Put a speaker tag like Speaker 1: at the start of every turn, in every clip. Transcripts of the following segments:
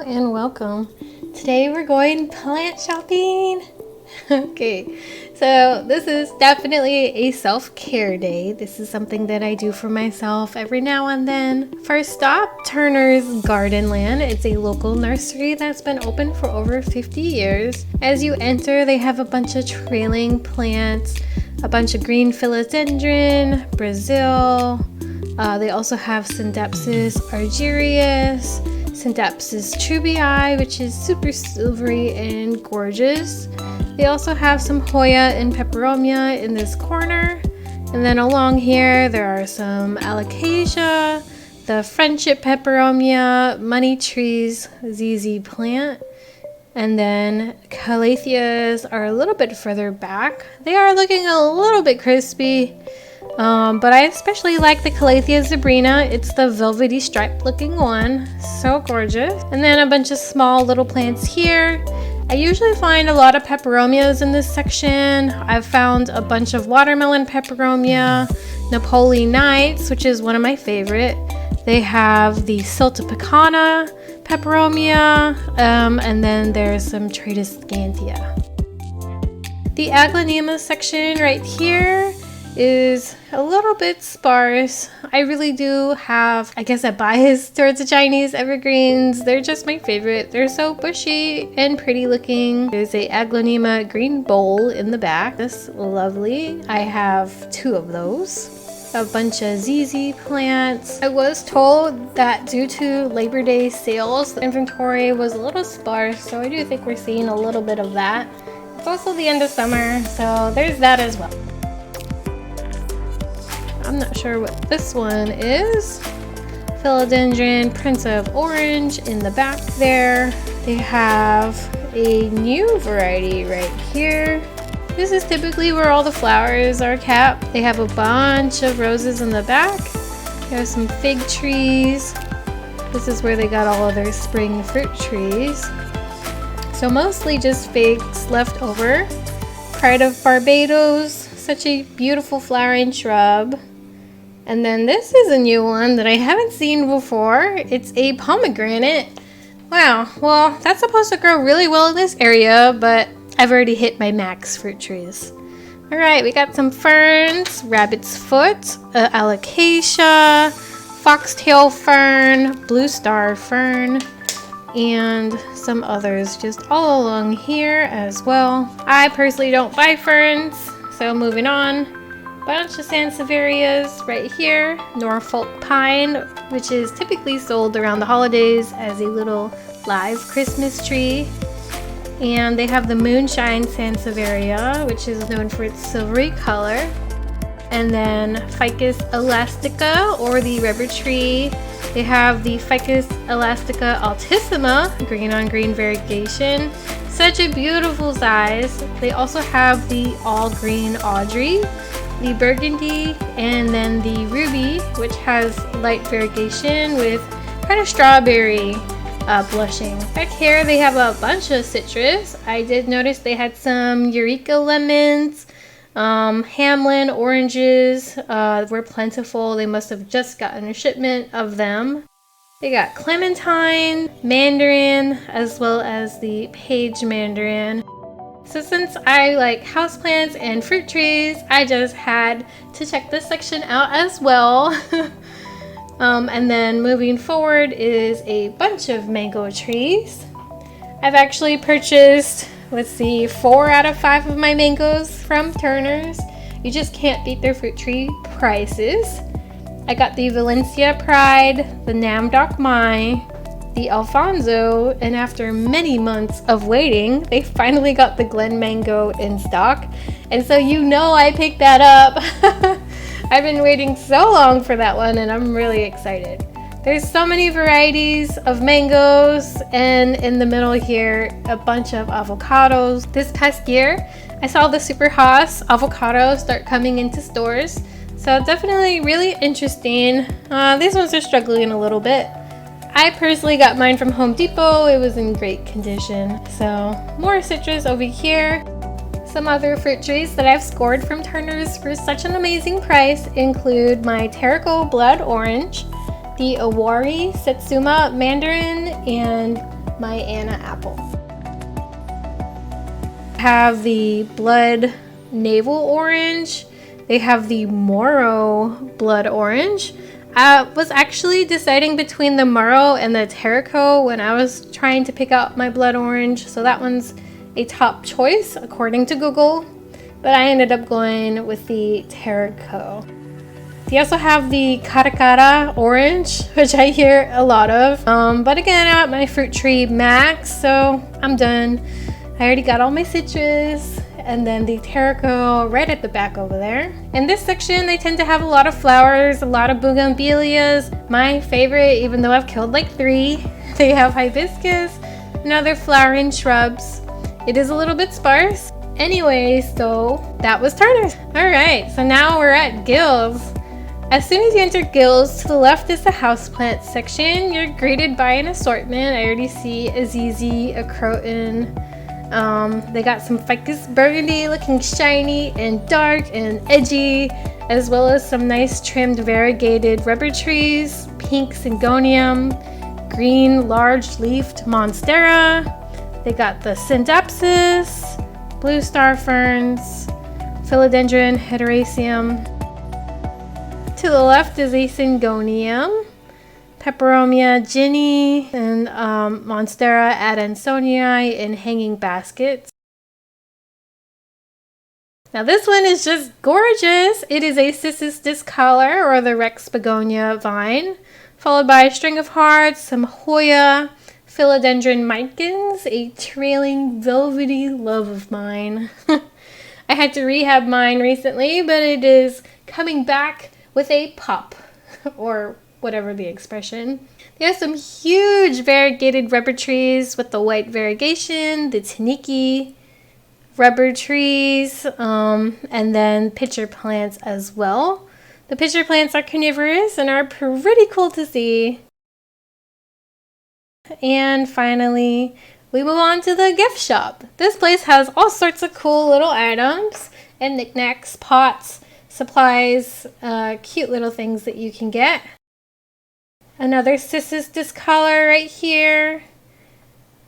Speaker 1: and welcome. Today we're going plant shopping. Okay, so this is definitely a self-care day. This is something that I do for myself every now and then. First stop, Turner's Gardenland. It's a local nursery that's been open for over 50 years. As you enter, they have a bunch of trailing plants, a bunch of green philodendron, Brazil. They also have Scindapsus argyrius, Scindapsus trubii, which is super silvery and gorgeous. They also have some Hoya and Peperomia in this corner. And then along here, there are some Alocasia, the Friendship Peperomia, Money Trees, ZZ plant. And then Calatheas are a little bit further back. They are looking a little bit crispy. But I especially like the Calathea zebrina. It's the velvety striped looking one. So gorgeous. And then a bunch of small little plants here. I usually find a lot of peperomias in this section. I've found a bunch of watermelon peperomia, Napoli Nights, which is one of my favorite. They have the Siltepecana peperomia, and then there's some Tratus scantia. The aglaonema section right here is a little bit sparse. I really do have, I guess, a bias towards the Chinese evergreens. They're just my favorite. They're so bushy and pretty looking. There's a aglaonema green bowl in the back. That's lovely. I have 2 of those. A bunch of ZZ plants. I was told that due to Labor Day sales, the inventory was a little sparse, so I do think we're seeing a little bit of that. It's also the end of summer, so there's that as well. I'm not sure what this one is. Philodendron Prince of Orange in the back there. They have a new variety right here. This is typically where all the flowers are kept. They have a bunch of roses in the back. There's some fig trees. This is where they got all of their spring fruit trees. So mostly just figs left over. Pride of Barbados, such a beautiful flowering shrub. And then this is a new one that I haven't seen before. It's a pomegranate. Wow, well, that's supposed to grow really well in this area, but I've already hit my max fruit trees. All right, we got some ferns, rabbit's foot, alocasia, foxtail fern, blue star fern, and some others just all along here as well. I personally don't buy ferns, so moving on. Bunch of sansevierias right here, Norfolk pine, which is typically sold around the holidays as a little live Christmas tree. And they have the moonshine sansevieria, which is known for its silvery color. And then Ficus elastica, or the rubber tree. They have the Ficus elastica altissima, green on green variegation. Such a beautiful size. They also have the all green Audrey, the burgundy, and then the ruby, which has light variegation with kind of strawberry blushing. Back here they have a bunch of citrus. I did notice they had some Eureka lemons, Hamlin oranges were plentiful. They must have just gotten a shipment of them. They got clementine, mandarin, as well as the page mandarin. So since I like houseplants and fruit trees, I just had to check this section out as well. And then moving forward is a bunch of mango trees. I've actually purchased, 4 out of 5 of my mangoes from Turner's. You just can't beat their fruit tree prices. I got the Valencia Pride, the Namdok Mai, the Alfonso, and after many months of waiting, they finally got the Glen Mango in stock. And so I picked that up. I've been waiting so long for that one, and I'm really excited. There's so many varieties of mangoes, and in the middle here, a bunch of avocados. This past year, I saw the Super Haas avocado start coming into stores. So definitely really interesting. These ones are struggling a little bit. I personally got mine from Home Depot. It was in great condition. So more citrus over here. Some other fruit trees that I've scored from Turner's for such an amazing price include my Terrico Blood Orange, the Awari Setsuma Mandarin, and my Anna apple. Have the blood navel orange. They have the Moro blood orange. I was actually deciding between the Moro and the Terrico when I was trying to pick out my blood orange. So that one's a top choice according to Google. But I ended up going with the Terrico. They also have the Caracara orange, which I hear a lot of. But again, I'm at my fruit tree max, so I'm done. I already got all my citrus. And then the Terrico right at the back over there. In this section, they tend to have a lot of flowers, a lot of bougainvilleas. My favorite, even though I've killed like 3, they have hibiscus and other flowering shrubs. It is a little bit sparse. Anyway, so that was Turner's. All right, so now we're at Gills. As soon as you enter Gills, to the left is the houseplant section. You're greeted by an assortment. I already see Azizi, a croton. They got some ficus burgundy looking shiny and dark and edgy, as well as some nice trimmed variegated rubber trees, pink syngonium, green large leafed monstera. They got the syndapsis, blue star ferns, philodendron hederaceum. To the left is a syngonium, Peperomia ginny, and Monstera adansonii in hanging baskets. Now this one is just gorgeous. It is a Cissus discolor, or the Rex begonia vine, followed by a string of hearts, some Hoya, philodendron micans, a trailing velvety love of mine. I had to rehab mine recently, but it is coming back with a pop, or whatever the expression. There are some huge variegated rubber trees with the white variegation, the Taniki rubber trees, and then pitcher plants as well. The pitcher plants are carnivorous and are pretty cool to see. And finally, we move on to the gift shop. This place has all sorts of cool little items and knickknacks, pots, supplies, cute little things that you can get. Another Cissus discolor right here.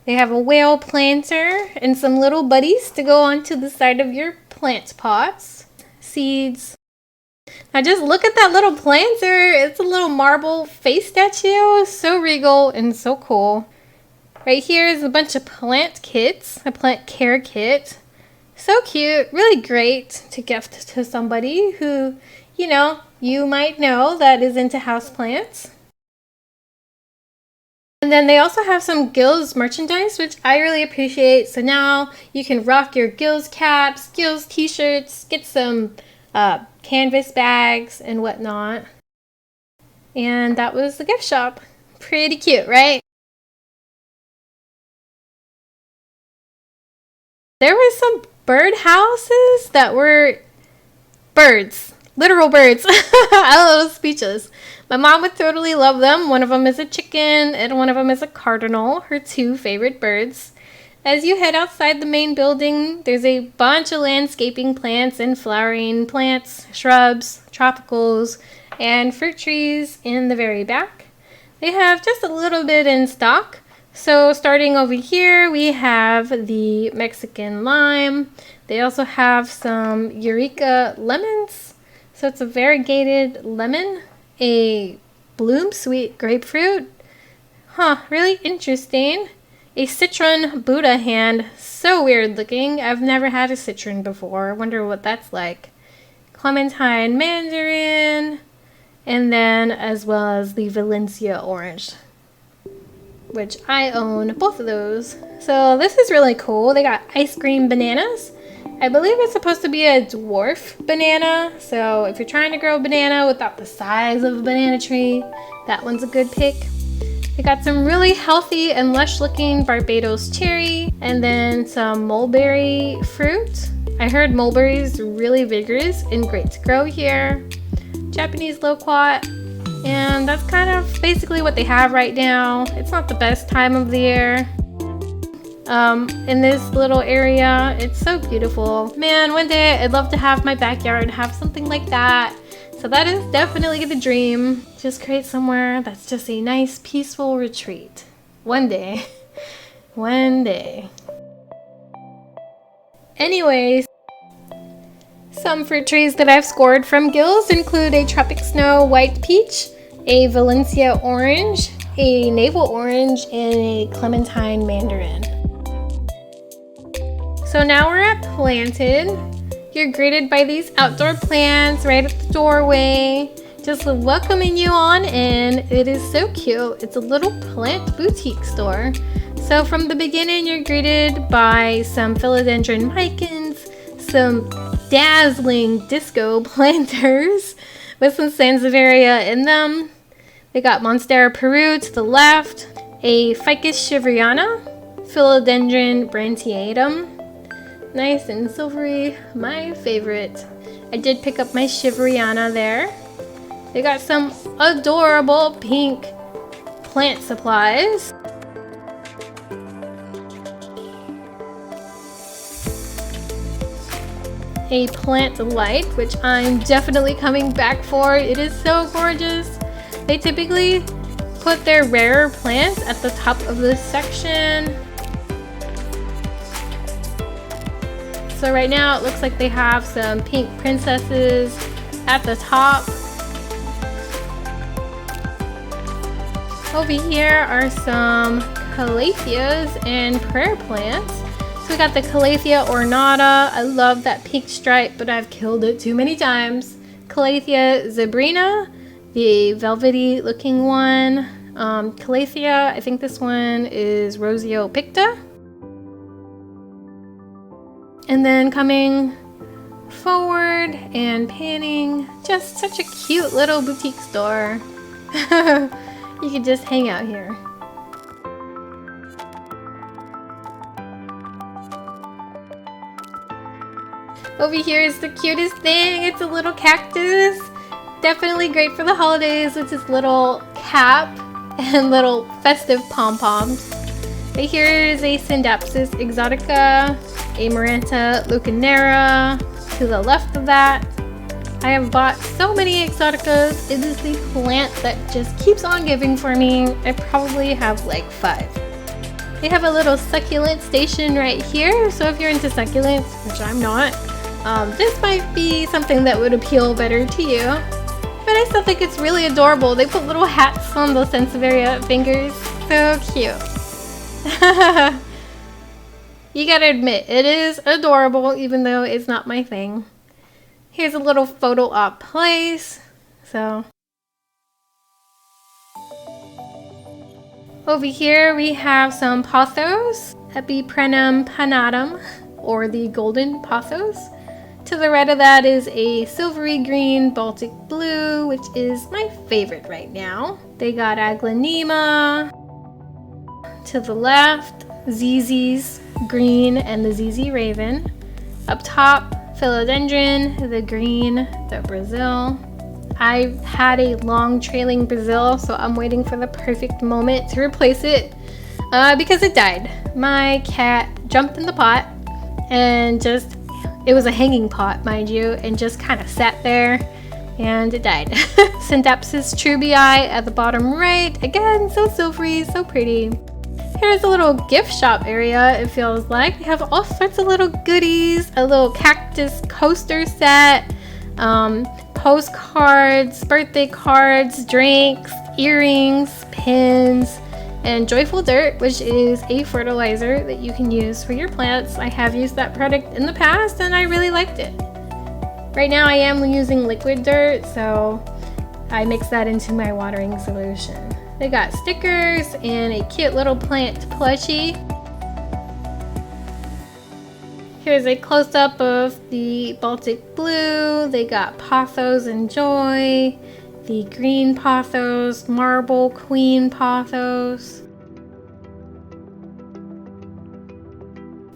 Speaker 1: They have a whale planter and some little buddies to go onto the side of your plant pots. Seeds. Now just look at that little planter. It's a little marble face statue. So regal and so cool. Right here is a bunch of plant kits. A plant care kit. So cute. Really great to gift to somebody who, you might know that is into houseplants. And then they also have some Gills merchandise, which I really appreciate. So now you can rock your Gills caps, Gills t-shirts, get some canvas bags and whatnot. And that was the gift shop. Pretty cute, right? There were some bird houses that were birds. Literal birds. I was speechless. My mom would totally love them. One of them is a chicken and one of them is a cardinal, her 2 favorite birds. As you head outside the main building, there's a bunch of landscaping plants and flowering plants, shrubs, tropicals, and fruit trees in the very back. They have just a little bit in stock. So starting over here, we have the Mexican lime. They also have some Eureka lemons. So it's a variegated lemon, a bloom sweet grapefruit. Really interesting. A citron Buddha hand. So weird looking. I've never had a citron before. Wonder what that's like. Clementine mandarin. And then as well as the Valencia orange, which I own both of those. So this is really cool. They got ice cream bananas. I believe it's supposed to be a dwarf banana. So if you're trying to grow a banana without the size of a banana tree, that one's a good pick. They got some really healthy and lush looking Barbados cherry, and then some mulberry fruit. I heard mulberries really vigorous and great to grow here. Japanese loquat. And that's kind of basically what they have right now. It's not the best time of the year. In this little area, it's so beautiful. Man, one day I'd love to have my backyard have something like that. So that is definitely the dream. Just create somewhere that's just a nice, peaceful retreat. One day. One day. Anyways, some fruit trees that I've scored from Gills include a Tropic Snow White Peach, a Valencia Orange, a Navel Orange, and a Clementine Mandarin. So now we're at Planted. You're greeted by these outdoor plants right at the doorway, just welcoming you on in. It is so cute. It's a little plant boutique store. So from the beginning, you're greeted by some philodendron micans, some dazzling disco planters with some sansevieria in them. They got Monstera Peru to the left, a Ficus shiveriana, Philodendron branchiatum. Nice and silvery, my favorite. I did pick up my shiveriana there. They got some adorable pink plant supplies. A plant light, which I'm definitely coming back for. It is so gorgeous. They typically put their rarer plants at the top of this section. So right now it looks like they have some pink princesses at the top. Over here are some calatheas and prayer plants. So we got the Calathea ornata. I love that pink stripe, but I've killed it too many times. Calathea zebrina, the velvety looking one. Calathea, I think this one is Rosio picta. And then coming forward and panning, just such a cute little boutique store. You could just hang out here. Over here is the cutest thing. It's a little cactus. Definitely great for the holidays with this little cap and little festive pom-poms. Right here is a Scindapsus exotica, a Maranta leucanera to the left of that. I have bought so many exoticas. It is the plant that just keeps on giving for me. I probably have like 5. They have a little succulent station right here. So if you're into succulents, which I'm not, this might be something that would appeal better to you. But I still think it's really adorable. They put little hats on those sansevieria fingers. So cute. You gotta admit, it is adorable, even though it's not my thing. Here's a little photo op place. So over here we have some pothos, Epiprenum panatum, or the golden pothos. To the right of that is a silvery green Baltic blue, which is my favorite right now. They got Aglaonema. To the left, ZZ's green and the ZZ Raven. Up top, Philodendron, the green, the Brazil. I had a long trailing Brazil, so I'm waiting for the perfect moment to replace it because it died. My cat jumped in the pot and it was a hanging pot, mind you, and just kind of sat there and it died. Scindapsus trubii at the bottom right. Again, so silvery, so pretty. Here's a little gift shop area, it feels like. They have all sorts of little goodies, a little cactus coaster set, postcards, birthday cards, drinks, earrings, pins, and Joyful Dirt, which is a fertilizer that you can use for your plants. I have used that product in the past and I really liked it. Right now I am using liquid dirt, so I mix that into my watering solution. They got stickers and a cute little plant plushie. Here's a close-up of the Baltic blue. They got Pothos and Joy, the green Pothos, Marble Queen Pothos.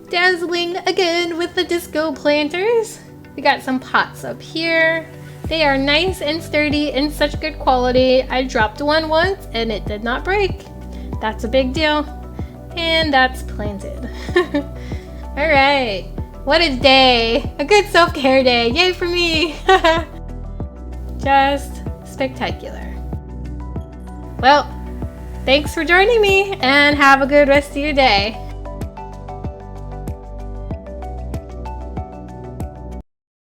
Speaker 1: Dazzling again with the disco planters. We got some pots up here. They are nice and sturdy and such good quality. I dropped one once and it did not break. That's a big deal. And that's Planted. All right, what a day. A good self-care day. Yay for me. Just spectacular. Well, thanks for joining me and have a good rest of your day.